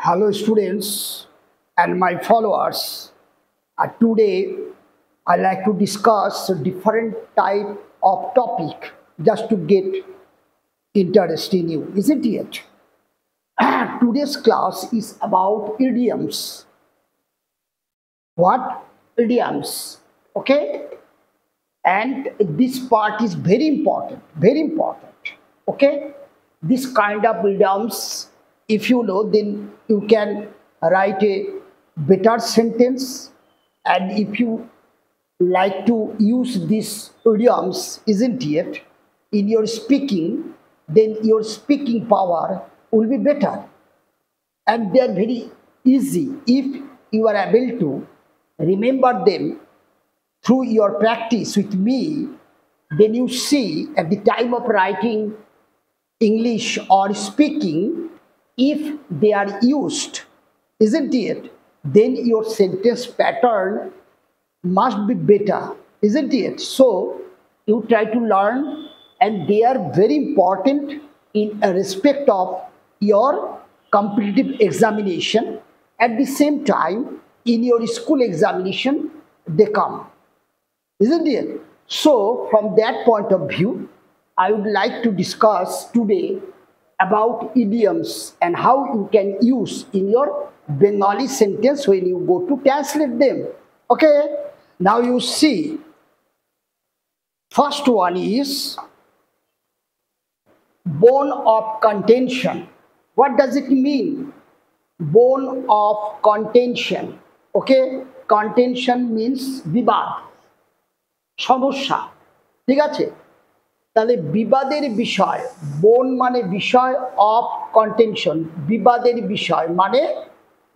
Hello students and my followers. Today I like to discuss a different type of topic just to get interest in you, isn't it? Today's class is about idioms. What? Idioms. Okay? And this part is very important, very important. Okay? This kind of idioms, if you know, then you can write a better sentence. And if you like to use these idioms, isn't it, in your speaking, then your speaking power will be better. And they are very easy if you are able to remember them through your practice with me. Then you see at the time of writing English or speaking, if they are used, isn't it, then your sentence pattern must be better, isn't it? So you try to learn, and they are very important in respect of your competitive examination. At the same time, in your school examination, they come, isn't it? So from that point of view, I would like to discuss today about idioms and how you can use in your Bengali sentence when you go to translate them. Okay, now you see, first one is bone of contention. What does it mean? Bone of contention. Okay, contention means বিবাদ, সমস্যা, ঠিক আছে? তাহলে বিবাদের বিষয়, বোন মানে বিষয়, অফ কন্টেনশন বিবাদের বিষয় মানে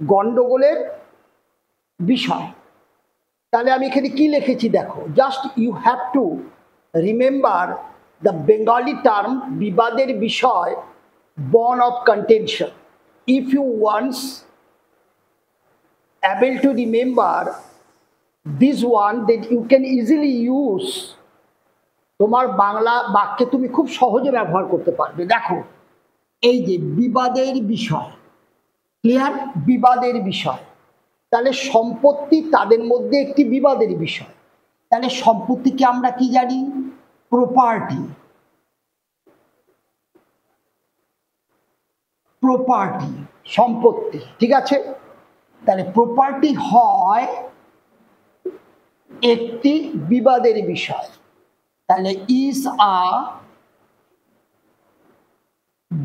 গন্ডগোলের বিষয়। তাহলে আমি এখানে কি লিখেছি দেখো, just you have to remember the Bengali term বিবাদের বিষয়, bone of contention. If you once able to remember this one, then you can easily use, তোমার বাংলা বাক্যে তুমি খুব সহজে ব্যবহার করতে পারবে। দেখো, এই যে বিবাদের বিষয়, ক্লিয়ার? বিবাদের বিষয়, তাহলে সম্পত্তি তাদের মধ্যে একটি বিবাদের বিষয়। তাহলে সম্পত্তিকে আমরা কি জানি? প্রপার্টি। প্রপার্টি সম্পত্তি, ঠিক আছে? তাহলে প্রপার্টি হয় একটি বিবাদের বিষয়। তাহলে ইজ আ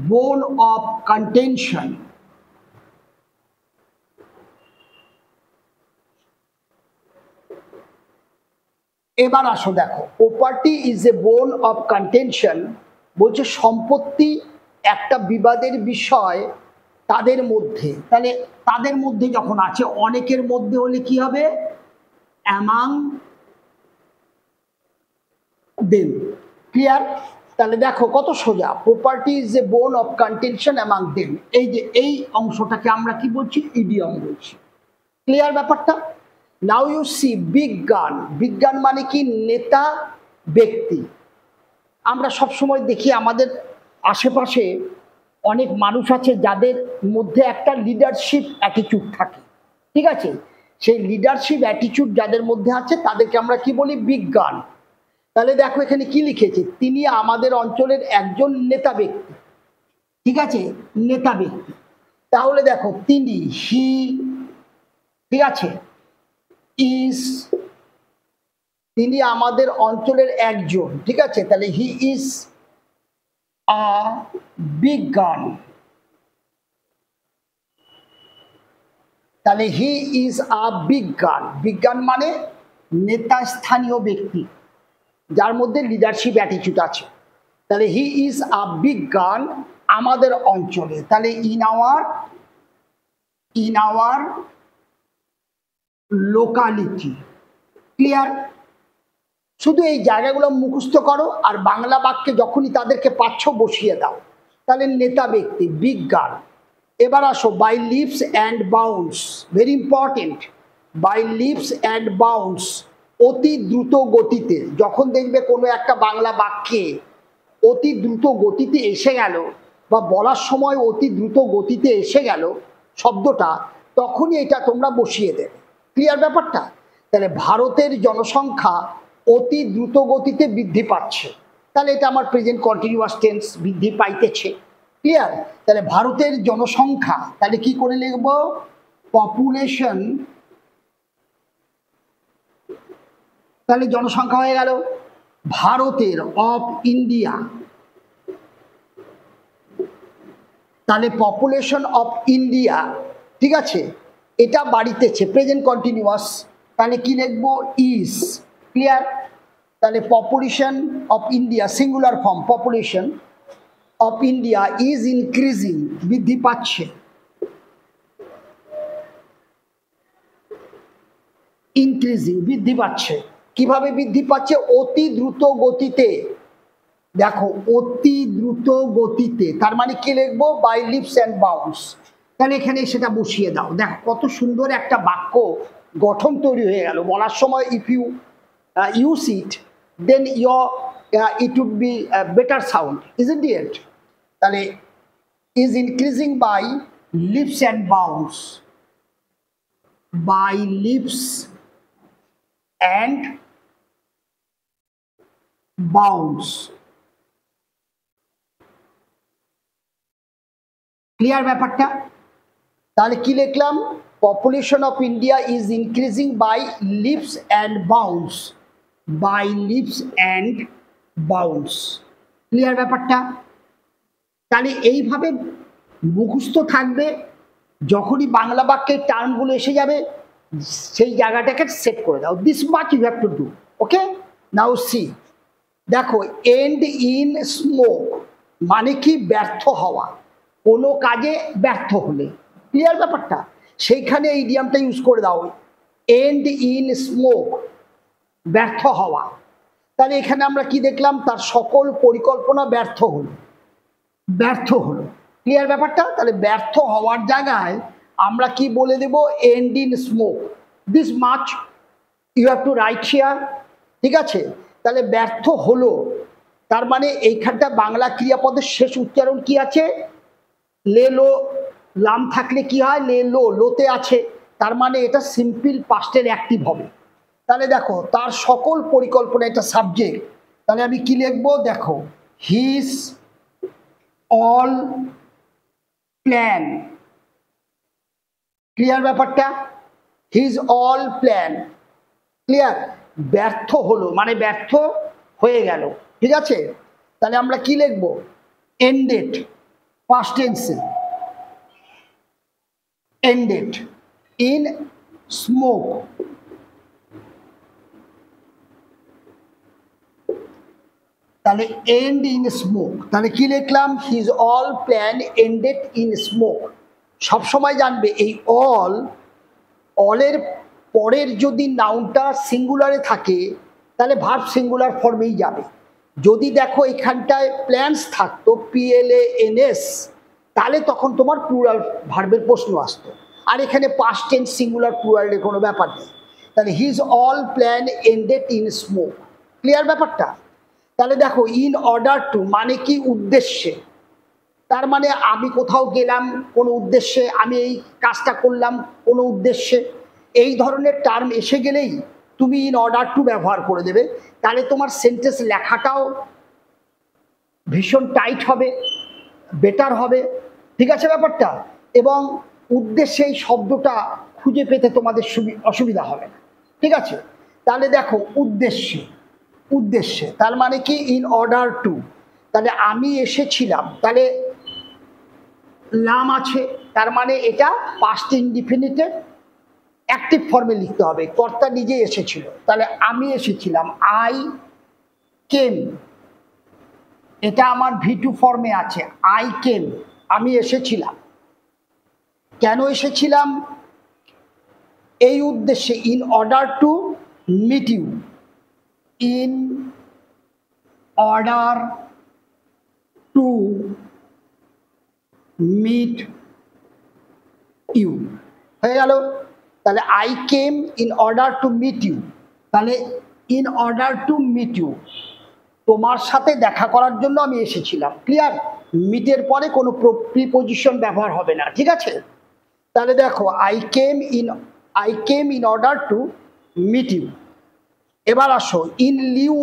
বোন অফ কন্টেনশন। এবার আসো দেখো, প্রপার্টি ইজ এ বোন অফ কন্টেনশন বলছে সম্পত্তি একটা বিবাদের বিষয় তাদের মধ্যে। তাহলে তাদের মধ্যে যখন আছে, অনেকের মধ্যে হলে কি হবে? Among them. ক্লিয়ার? তাহলে দেখো কত সোজা, প্রপার্টি ইজ এ বোন অফ কন্টেনশন অ্যামাং দেম। এই যে এই অংশটাকে আমরা কি বলছি? ইডিয়ম বলছি। ক্লিয়ার ব্যাপারটা? নাও ইউ সি বিজ্ঞান। বিজ্ঞান মানে কি? নেতা, ব্যক্তি। আমরা সবসময় দেখি আমাদের আশেপাশে অনেক মানুষ আছে যাদের মধ্যে একটা লিডারশিপ অ্যাটিটিউড থাকে, ঠিক আছে? সেই লিডারশিপ অ্যাটিটিউড যাদের মধ্যে আছে তাদেরকে আমরা কি বলি? বিজ্ঞান। তাহলে দেখো এখানে কি লিখেছে, তিনি আমাদের অঞ্চলের একজন নেতা ব্যক্তি, ঠিক আছে? নেতা ব্যক্তি। তাহলে দেখো তিনি, হি, ঠিক আছে, ইজ, তিনি আমাদের অঞ্চলের একজন, ঠিক আছে? তাহলে হি ইজ আ বিজ্ঞান। তাহলে হি ইজ আ বিজ্ঞান। বিজ্ঞান মানে নেতা, স্থানীয় ব্যক্তি যার মধ্যে লিডারশিপ অ্যাটিটিউড আছে। তাহলে হি ইজ আ বিজ্ঞান আমাদের অঞ্চলে। তাহলে ইন আওয়ার লোকালিটি। ক্লিয়ার? শুধু এই জায়গাগুলো মুখস্থ করো, আর বাংলা বাক্যে যখনই তাদেরকে পাচ্ছ বসিয়ে দাও। তাহলে নেতা ব্যক্তি, বিজ্ঞান। এবার আসো, by leaps and bounds, very important. By leaps and bounds, অতি দ্রুত গতিতে। যখন দেখবে কোনো একটা বাংলা বাক্যে অতি দ্রুত গতিতে এসে গেল, বা বলার সময় অতি দ্রুত গতিতে এসে গেল, শব্দটা, তখনই এটা তোমরা বসিয়ে দেবে। ক্লিয়ার ব্যাপারটা? তাহলে ভারতের জনসংখ্যা অতি দ্রুত গতিতে বৃদ্ধি পাচ্ছে, তাহলে এটা আমার প্রেজেন্ট কন্টিনিউয়াস টেন্স, বৃদ্ধি পাইতেছে। ক্লিয়ার? তাহলে ভারতের জনসংখ্যা, তাহলে কি করে লিখব? পপুলেশন, তাহলে জনসংখ্যা হয়ে গেল ভারতের, অফ ইন্ডিয়া, তাহলে পপুলেশন অফ ইন্ডিয়া, ঠিক আছে, এটা বাড়িতেছে, প্রেজেন্ট কন্টিনিউয়াস, তাহলে কি লিখবো? ইজ। ক্লিয়ার? তাহলে population of India, singular form, population of India is increasing, বৃদ্ধি পাচ্ছে, ইনক্রিজিং, বৃদ্ধি পাচ্ছে। কিভাবে বৃদ্ধি পাচ্ছে? অতি দ্রুত গতিতে। দেখো, অতি দ্রুত গতিতে, তার মানে কি লিখবো? By leaps and bounds. তাহলে এখানে সেটা বসিয়ে দাও। দেখো কত সুন্দর একটা বাক্য গঠন তৈরি হয়ে গেল। বলার সময় if you use it, then it would be a better sound, isn't it? তাহলে is increasing by leaps and bounds, by leaps and bounds. Clear ব্যাপারটা? তাহলে কি লিখলাম? Population of India is increasing by leaps and bounds, by leaps and bounds. Clear ব্যাপারটা? তাহলে এইভাবে মুখস্থ থাকবে, যখনই বাংলা বাক্যের টার্মগুলো এসে যাবে সেই জায়গাটাকে সেট করে দাও। This much you have to do. Okay, now see. দেখো, এন্ড ইন স্মোক মানে কি? ব্যর্থ হওয়া, কোনো কাজে ব্যর্থ হলে। ক্লিয়ার ব্যাপারটা? সেইখানে এই ইডিয়ামটা ইউজ করে দাও, এন্ড ইন স্মোক, ব্যর্থ হওয়া। তাহলে এখানে আমরা কি দেখলাম? তার সকল পরিকল্পনা ব্যর্থ হলো, ব্যর্থ হলো। ক্লিয়ার ব্যাপারটা? তাহলে ব্যর্থ হওয়ার জায়গায় আমরা কি বলে দেব? End in smoke. This much you have to write here. ঠিক আছে? তাহলে ব্যর্থ হলো, তার মানে এইখানটা বাংলা ক্রিয়াপদের শেষ উচ্চারণ কি আছে? লে লো, লাম থাকলে কি হয়? লে লো, লোতে আছে, তার মানে এটা সিম্পল পাস্টের অ্যাক্টিভ হবে। তাহলে দেখো, তার সকল পরিকল্পনা, এটা সাবজেক্ট, তাহলে আমি কি লিখবো? দেখো, হিজ অল প্ল্যান। ক্লিয়ার ব্যাপারটা? His all plan. ক্লিয়ার? ব্যর্থ হলো মানে ব্যর্থ হয়ে গেল। ঠিক আছে? তাহলে আমরা কি লিখবো? এন্ডেড, পাস্ট টেন্সে, এন্ডেড ইন স্মোক। তাহলে এন্ড ইন স্মোক, তাহলে কি লিখলাম? His all plan ended in smoke. সবসময় জানবে এই অলের পরের যদি নাউনটা সিঙ্গুলারে থাকে তাহলে ভার্ব সিঙ্গুলার ফর্মেই যাবে। যদি দেখো এখানটায় প্ল্যান্স থাকতো, PLANS, তাহলে তখন তোমার প্লুরাল ভার্বের প্রশ্ন আসতো। আর এখানে পাস্ট টেন্স সিঙ্গুলার প্লুরালের কোনো ব্যাপার নেই। তাহলে his all plan ended in smoke. Clear ব্যাপারটা? তাহলে দেখো, ইন অর্ডার টু মানে কি? উদ্দেশ্যে। তার মানে আমি কোথাও গেলাম কোনো উদ্দেশ্যে, আমি এই কাজটা করলাম কোনো উদ্দেশ্যে। এই ধরনের টার্ম এসে গেলেই তুমি ইন অর্ডার টু ব্যবহার করে দেবে, তাহলে তোমার সেন্টেন্স লেখাটাও ভীষণ টাইট হবে, বেটার হবে। ঠিক আছে ব্যাপারটা? এবং উদ্দেশ্যে এই শব্দটা খুঁজে পেতে তোমাদের অসুবিধা হবে না। ঠিক আছে? তাহলে দেখো, উদ্দেশ্যে, উদ্দেশ্যে তার মানে কি? In order two. তাহলে আমি এসেছিলাম, তাহলে লাম আছে, তার মানে এটা পাস্ট ইনডিফিনিটেড অ্যাক্টিভ ফর্মে লিখতে হবে, কর্তা নিজে এসেছিল। তাহলে আমি এসেছিলাম, আই কেম, এটা আমার V2 ফর্মে আছে, আই কেম, আমি এসেছিলাম। কেন এসেছিলাম? এই উদ্দেশ্যে, in order to meet you, in order to meet you. হয়ে গেল? তাহলে I came in order to meet you, তাহলে in order to meet you, তোমার সাথে দেখা করার জন্য আমি এসেছিলাম। ক্লিয়ার? মিটের পরে কোনো প্রিপোজিশন ব্যবহার হবে না। ঠিক আছে? তাহলে দেখো I came in order to meet you. এবার আসো ইন লিউ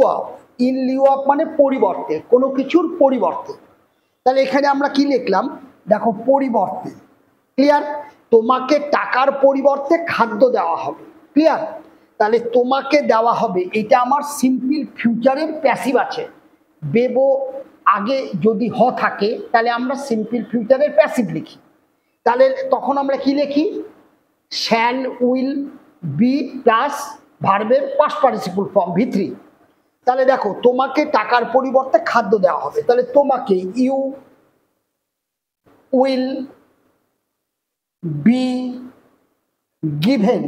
অফ মানে পরিবর্তে, কোনো কিছুর পরিবর্তে। তাহলে এখানে আমরা কি লিখলাম, দেখো পরিবর্তে, ক্লিয়ার? তোমাকে টাকার পরিবর্তে খাদ্য দেওয়া হবে, ক্লিয়ার? তাহলে তোমাকে দেওয়া হবে, এটা আমার সিম্পল ফিউচারের প্যাসিভ আছে। বেবো আগে যদি থাকে তাহলে আমরা সিম্পল ফিউচারের প্যাসিভ লিখি। তাহলে তখন আমরা কি লিখি, শ্যাল উইল বি প্লাস ভার্বের পাস্ট পার্টিসিপল ফর্ম V3। তাহলে দেখো তোমাকে টাকার পরিবর্তে খাদ্য দেওয়া হবে, তাহলে তোমাকে ইউ উইল বি গিভেন,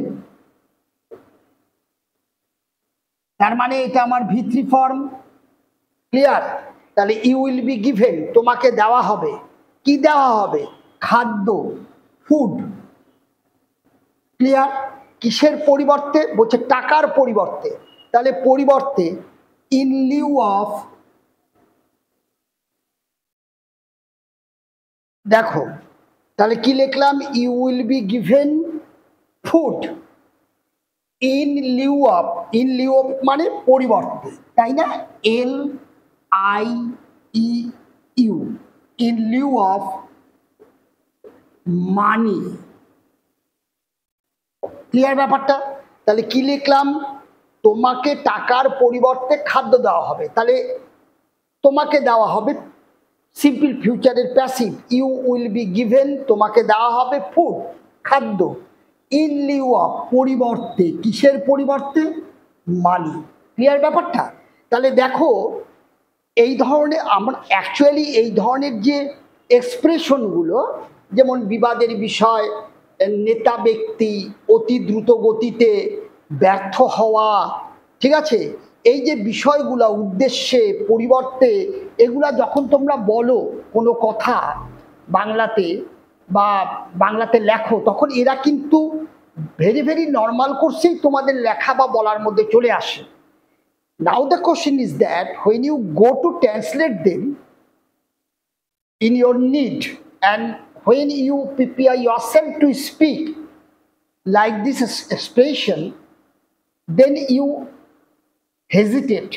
তার মানে এটা আমার V3 ফর্ম, ক্লিয়ার? তাহলে ইউ উইল বি গিভেন, তোমাকে দেওয়া হবে, কি দেওয়া হবে, খাদ্য, ফুড, ক্লিয়ার? কিসের পরিবর্তে, বলছে টাকার পরিবর্তে। তাহলে পরিবর্তে ইন লিউ অফ, দেখো তাহলে কি লিখলাম, you will be given food in lieu of, in lieu of মানে পরিবর্তে, তাই না? LIEU, in lieu of money, clear ব্যাপারটা? তাহলে কি লিখলাম, তোমাকে টাকার পরিবর্তে খাদ্য দেওয়া হবে, তাহলে তোমাকে দেওয়া হবে সিম্পল ফিউচারের passive, you will be given, তোমাকে দেওয়া হবে ফুড, খাদ্য, ইন লিউ অফ পরিবর্তে, কিসের পরিবর্তে, মানি, ক্লিয়ার ব্যাপারটা? তাহলে দেখো এই ধরনের আমরা অ্যাকচুয়ালি এই ধরনের যে এক্সপ্রেশনগুলো, যেমন বিবাদের বিষয়, নেতা ব্যক্তি, অতি দ্রুত গতিতে, ব্যর্থ হওয়া, ঠিক আছে, এই যে বিষয়গুলো, উদ্দেশ্যে, পরিবর্তে, এগুলা যখন তোমরা বলো কোনো কথা বাংলাতে বা বাংলাতে লেখো, তখন এরা কিন্তু ভেরি ভেরি নর্মাল কোর্সেই তোমাদের লেখা বা বলার মধ্যে চলে আসে। Now the question is that when you go to translate them in your need, and when you prepare yourself to speak like this expression, then you hesitate,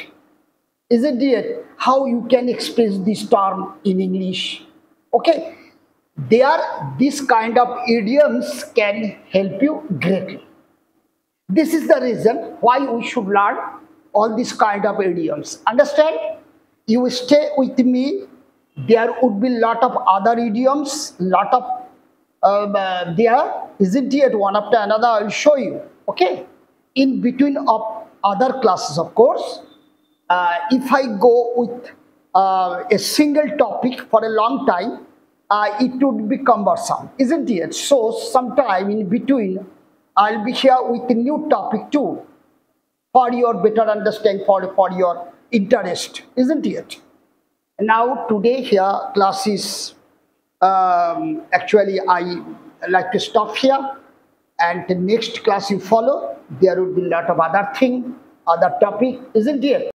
isn't it? How you can express this term in English? Okay, this kind of idioms can help you greatly. This is the reason why we should learn all these kind of idioms. Understand? You stay with me. There would be lot of other idioms, lot of there, isn't it? One after another, I'll show you. Okay, in between of other classes, of course. If I go with a single topic for a long time, it would be cumbersome, isn't it? So sometime in between, I'll be here with a new topic too, for your better understanding, for your interest, isn't it? Now today here class is actually I like to stop here, and the next class you follow, there would be a lot of other thing, other topic, isn't it?